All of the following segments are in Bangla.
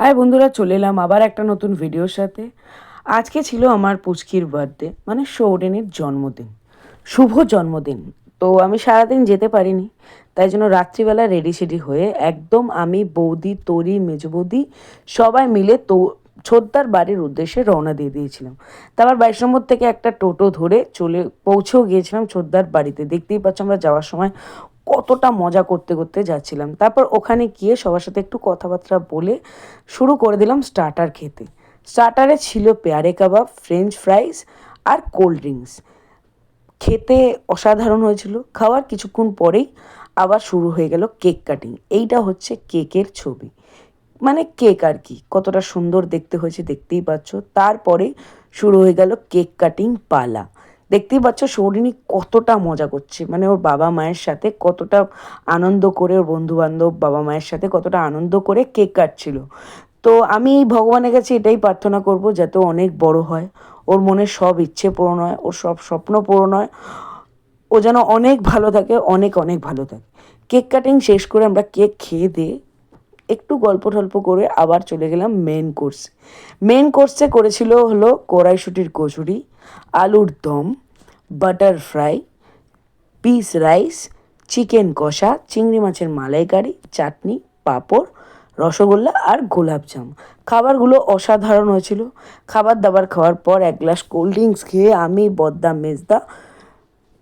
হাই বন্ধুরা, চলে এলাম আবার একটা নতুন ভিডিওর সাথে। আজকে ছিল আমার পুচকির বার্থডে, মানে সৌরেনের জন্মদিন, শুভ জন্মদিন। তো আমি সারাদিন যেতে পারিনি, তাই জন্য রাত্রিবেলা রেডি সেডি হয়ে একদম আমি, বৌদি, তরি, মেজো বৌদি সবাই মিলে তো ছোদ্দার বাড়ির উদ্দেশ্যে রওনা দিয়ে দিয়েছিলাম। তারপর 22 নম্বর থেকে একটা টোটো ধরে পৌঁছেও গিয়েছিলাম ছোদ্দার বাড়িতে। দেখতেই পাচ্ছ আমরা যাওয়ার সময় কতটা মজা করতে করতে যাচ্ছিলাম। তারপর ওখানে গিয়ে সবার সাথে একটু কথাবার্তা বলে শুরু করে দিলাম স্টার্টার খেতে। স্টার্টারে ছিল পেয়ারে কাবাব, ফ্রেঞ্চ ফ্রাইস আর কোল্ড ড্রিঙ্কস। খেতে অসাধারণ হয়েছিল। খাওয়ার কিছুক্ষণ পরেই আবার শুরু হয়ে গেল কেক কাটিং। এইটা হচ্ছে কেকের ছবি, মানে কেক আর কি, কতটা সুন্দর দেখতে হয়েছে দেখতেই পাচ্ছ। তারপরে শুরু হয়ে গেল কেক কাটিং পালা। দেখতেই পাচ্ছ সৌরিনী কতটা মজা করছে, মানে ওর বাবা মায়ের সাথে কতটা আনন্দ করে, ওর বন্ধু বান্ধব বাবা মায়ের সাথে কতটা আনন্দ করে কেক কাটছিল। তো আমি ভগবানের কাছে এটাই প্রার্থনা করব, যাতে অনেক বড় হয়, ওর মনের সব ইচ্ছে পূরণ হয়, ওর সব স্বপ্ন পূরণ হয়, ও যেন অনেক ভালো থাকে, অনেক অনেক ভালো থাকে। কেক কাটিং শেষ করে আমরা কেক খেয়ে দিয়ে একটু গল্প টল্প করে আবার চলে গেলাম মেন কোর্সে। মেন কোর্সে করেছিল হলো কড়াইশুটির কচুরি, আলুর দম, butter fry, piece rice, chicken কষা, চিংড়ি মাছের মালাইকারি, চাটনি, পাঁপড়, রসগোল্লা আর গোলাপজাম। খাবারগুলো অসাধারণ হয়েছিল। খাবার দাবার খাওয়ার পর এক গ্লাস কোল্ড ড্রিঙ্কস খেয়ে আমি, বদ্দা, মেজদা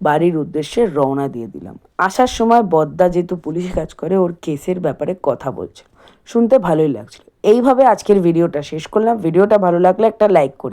বাড়ির উদ্দেশ্যে রওনা দিয়ে দিলাম। আসার সময় বদ্দা যেহেতু পুলিশে কাজ করে, ওর কেসের ব্যাপারে কথা বলছিল, শুনতে ভালোই লাগছিল। এইভাবে আজকের ভিডিওটা শেষ করলাম। ভিডিওটা ভালো লাগলে একটা লাইক করে